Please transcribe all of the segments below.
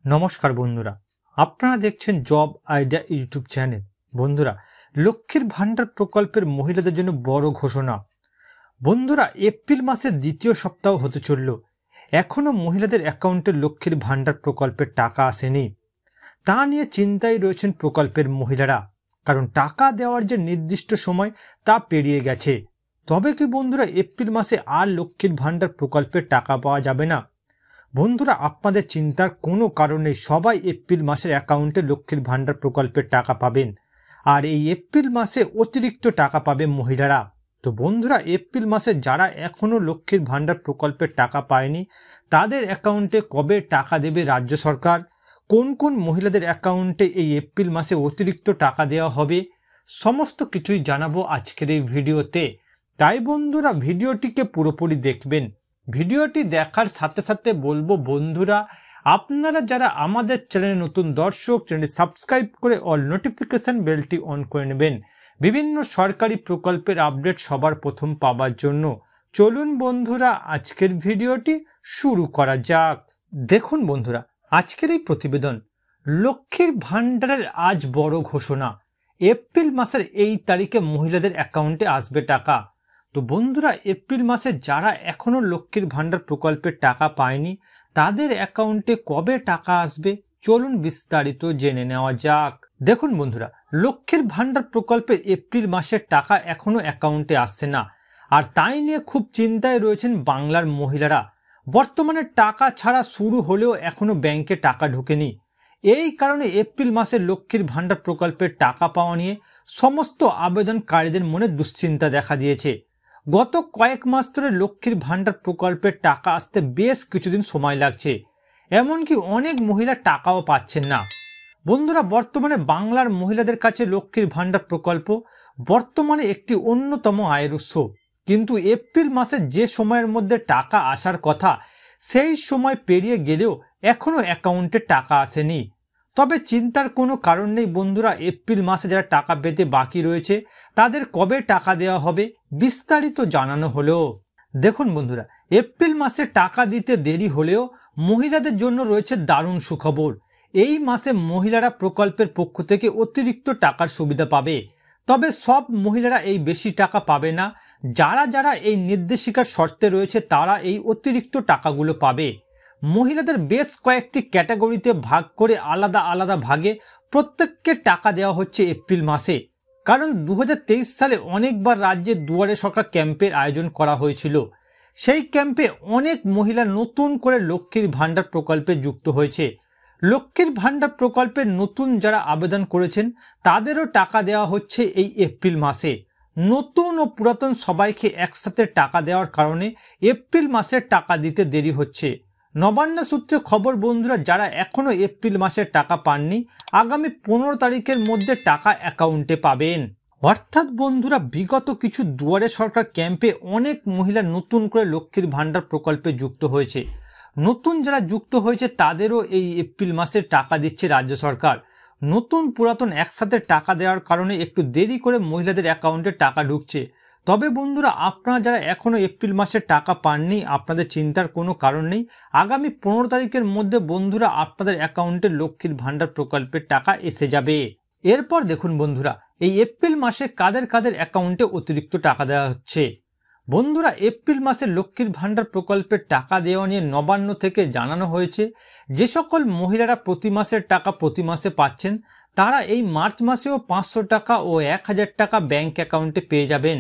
নমস্কার বন্ধুরা, আপনারা দেখছেন জব আইডিয়া ইউটিউব চ্যানেল। বন্ধুরা, লক্ষ্মীর ভান্ডার প্রকল্পের মহিলাদের জন্য বড় ঘোষণা। বন্ধুরা, এপ্রিল মাসের দ্বিতীয় সপ্তাহ হতে চলল, এখনো মহিলাদের অ্যাকাউন্টে লক্ষ্মীর ভান্ডার প্রকল্পের টাকা আসেনি। তা নিয়ে চিন্তায় রয়েছেন প্রকল্পের মহিলারা, কারণ টাকা দেওয়ার যে নির্দিষ্ট সময় তা পেরিয়ে গেছে। তবে কি বন্ধুরা, এপ্রিল মাসে আর লক্ষ্মীর ভান্ডার প্রকল্পের টাকা পাওয়া যাবে না? বন্ধুরা, আপনাদের চিন্তার কোনো কারণ নেই, সবাই এপ্রিল মাসের অ্যাকাউন্টে লক্ষ্মীর ভান্ডার প্রকল্পের টাকা পাবেন। আর এই এপ্রিল মাসে অতিরিক্ত টাকা পাবে মহিলারা। তো বন্ধুরা, এপ্রিল মাসে যারা এখনও লক্ষ্মীর ভান্ডার প্রকল্পের টাকা পায়নি, তাদের অ্যাকাউন্টে কবে টাকা দেবে রাজ্য সরকার, কোন কোন মহিলাদের অ্যাকাউন্টে এই এপ্রিল মাসে অতিরিক্ত টাকা দেওয়া হবে, সমস্ত কিছুই জানাবো আজকের এই ভিডিওতে। তাই বন্ধুরা, ভিডিওটিকে পুরোপুরি দেখবেন। ভিডিওটি দেখার সাথে সাথে বলবো বন্ধুরা, আপনারা যারা আমাদের চ্যানেলে নতুন দর্শক, চ্যানেলটি সাবস্ক্রাইব করে অল নোটিফিকেশন বেলটি অন করে নেবেন বিভিন্ন সরকারি প্রকল্পের আপডেট সবার প্রথম পাওয়ার জন্য। চলুন বন্ধুরা, আজকের ভিডিওটি শুরু করা যাক। দেখুন বন্ধুরা, আজকের এই প্রতিবেদন, লক্ষ্মীর ভান্ডারের আজ বড় ঘোষণা। এপ্রিল মাসের এই তারিখে মহিলাদের অ্যাকাউন্টে আসবে টাকা। তো বন্ধুরা, এপ্রিল মাসে যারা এখনো লক্ষ্মীর ভান্ডার প্রকল্পের টাকা পায়নি, তাদের অ্যাকাউন্টে কবে টাকা আসবে চলুন বিস্তারিত জেনে নেওয়া যাক। দেখুন বন্ধুরা, লক্ষ্মীর ভান্ডার প্রকল্পের এপ্রিল মাসের টাকা এখনো অ্যাকাউন্টে আসছে না, আর তাই নিয়ে খুব চিন্তায় রয়েছেন বাংলার মহিলারা। বর্তমানে টাকা ছাড়া শুরু হলেও এখনো ব্যাংকে টাকা ঢোকেনি। এই কারণে এপ্রিল মাসে লক্ষ্মীর ভান্ডার প্রকল্পের টাকা পাওয়া নিয়ে সমস্ত আবেদনকারীদের মনে দুশ্চিন্তা দেখা দিয়েছে। গত কয়েক মাস ধরে লক্ষ্মীর ভান্ডার প্রকল্পের টাকা আসতে বেশ কিছুদিন সময় লাগছে, এমনকি অনেক মহিলা টাকাও পাচ্ছেন না। বন্ধুরা, বর্তমানে বাংলার মহিলাদের কাছে লক্ষ্মীর ভান্ডার প্রকল্প বর্তমানে একটি অন্যতম আয়ের উৎস। কিন্তু এপ্রিল মাসে যে সময়ের মধ্যে টাকা আসার কথা, সেই সময় পেরিয়ে গেলেও এখনো অ্যাকাউন্টে টাকা আসেনি। তবে চিন্তার কোনো কারণ নেই বন্ধুরা, এপ্রিল মাসে যারা টাকা পেতে বাকি রয়েছে তাদের কবে টাকা দেওয়া হবে বিস্তারিত জানানো হলো। দেখুন বন্ধুরা, এপ্রিল মাসে টাকা দিতে দেরি হলেও মহিলাদের জন্য রয়েছে দারুণ সুখবর। এই মাসে মহিলারা প্রকল্পের পক্ষ থেকে অতিরিক্ত টাকার সুবিধা পাবে। তবে সব মহিলারা এই বেশি টাকা পাবে না। যারা যারা এই নির্দেশিকার শর্তে রয়েছে তারা এই অতিরিক্ত টাকাগুলো পাবে। মহিলাদের বেশ কয়েকটি ক্যাটাগরিতে ভাগ করে আলাদা আলাদা ভাগে প্রত্যেককে টাকা দেওয়া হচ্ছে এপ্রিল মাসে। কারণ 2023 সালে অনেকবার রাজ্যে দুয়ারে সরকার ক্যাম্পের আয়োজন করা হয়েছিল। সেই ক্যাম্পে অনেক মহিলা নতুন করে লক্ষ্মীর ভান্ডার প্রকল্পে যুক্ত হয়েছে। লক্ষ্মীর ভান্ডার প্রকল্পের নতুন যারা আবেদন করেছেন তাদেরও টাকা দেওয়া হচ্ছে এই এপ্রিল মাসে। নতুন ও পুরাতন সবাইকে একসাথে টাকা দেওয়ার কারণে এপ্রিল মাসে টাকা দিতে দেরি হচ্ছে। নবান্ন সূত্রে খবর বন্ধুরা, যারা এখনো এপ্রিল মাসের টাকা পাননি, আগামী 15 তারিখের মধ্যে টাকা অ্যাকাউন্টে পাবেন। অর্থাৎ বন্ধুরা, বিগত কিছু দুয়ারে সরকার ক্যাম্পে অনেক মহিলা নতুন করে লক্ষ্মীর ভান্ডার প্রকল্পে যুক্ত হয়েছে। নতুন যারা যুক্ত হয়েছে তাদেরও এই এপ্রিল মাসে টাকা দিচ্ছে রাজ্য সরকার। নতুন পুরাতন একসাথে টাকা দেওয়ার কারণে একটু দেরি করে মহিলাদের অ্যাকাউন্টে টাকা ঢুকছে। তবে বন্ধুরা, আপনারা যারা এখনো এপ্রিল মাসে টাকা পাননি, আপনাদের চিন্তার কোনো কারণ নেই। আগামী 15 তারিখের মধ্যে বন্ধুরা আপনাদের অ্যাকাউন্টে লক্ষ্মীর ভান্ডার প্রকল্পের টাকা এসে যাবে। এরপর দেখুন বন্ধুরা, এই এপ্রিল মাসে কাদের কাদের অ্যাকাউন্টে অতিরিক্ত টাকা দেওয়া হচ্ছে। বন্ধুরা, এপ্রিল মাসে লক্ষ্মীর ভান্ডার প্রকল্পের টাকা দেওয়া নিয়ে নবান্ন থেকে জানানো হয়েছে, যে সকল মহিলারা প্রতি মাসের টাকা প্রতি মাসে পাচ্ছেন তারা এই মার্চ মাসেও 500 টাকা ও 1000 টাকা ব্যাংক অ্যাকাউন্টে পেয়ে যাবেন।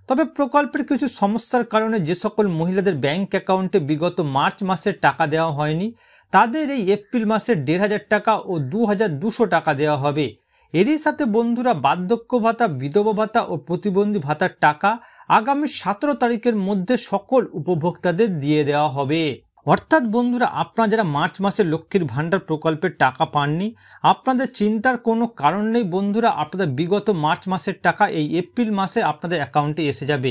তবে প্রকল্পের কিছু সমস্যার কারণে যে সকল মহিলাদের ব্যাংক অ্যাকাউন্টে বিগত মার্চ মাসের টাকা দেওয়া হয়নি, তাদের এই এপ্রিল মাসে 1500 টাকা ও 2200 টাকা দেওয়া হবে। এরই সাথে বন্ধুরা, বার্ধক্য ভাতা, বিধবা ভাতা ও প্রতিবন্ধী ভাতার টাকা আগামী 17 তারিখের মধ্যে সকল উপভোক্তাদের দিয়ে দেওয়া হবে। অর্থাৎ বন্ধুরা, আপনারা যারা মার্চ মাসে লক্ষ্মীর ভান্ডার প্রকল্পের টাকা পাননি, আপনাদের চিন্তার কোনো কারণ নেই বন্ধুরা, আপনাদের বিগত মার্চ মাসের টাকা এই এপ্রিল মাসে আপনাদের অ্যাকাউন্টে এসে যাবে।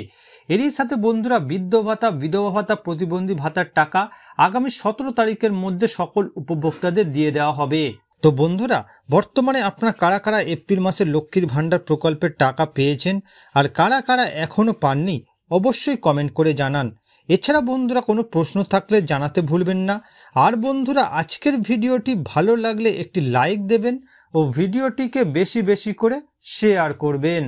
এরই সাথে বন্ধুরা, বৃদ্ধ ভাতা, বিধবা ভাতা, প্রতিবন্ধী ভাতার টাকা আগামী 17 তারিখের মধ্যে সকল উপভোক্তাদের দিয়ে দেওয়া হবে। তো বন্ধুরা, বর্তমানে আপনারা কারা কারা এপ্রিল মাসে লক্ষ্মীর ভান্ডার প্রকল্পের টাকা পেয়েছেন আর কারা কারা এখনো পাননি, অবশ্যই কমেন্ট করে জানান। এছাড়া বন্ধুরা, কোনো প্রশ্ন থাকলে জানাতে ভুলবেন না। আর বন্ধুরা, আজকের ভিডিওটি ভালো লাগলে একটি লাইক দেবেন ও ভিডিওটিকে বেশি বেশি করে শেয়ার করবেন।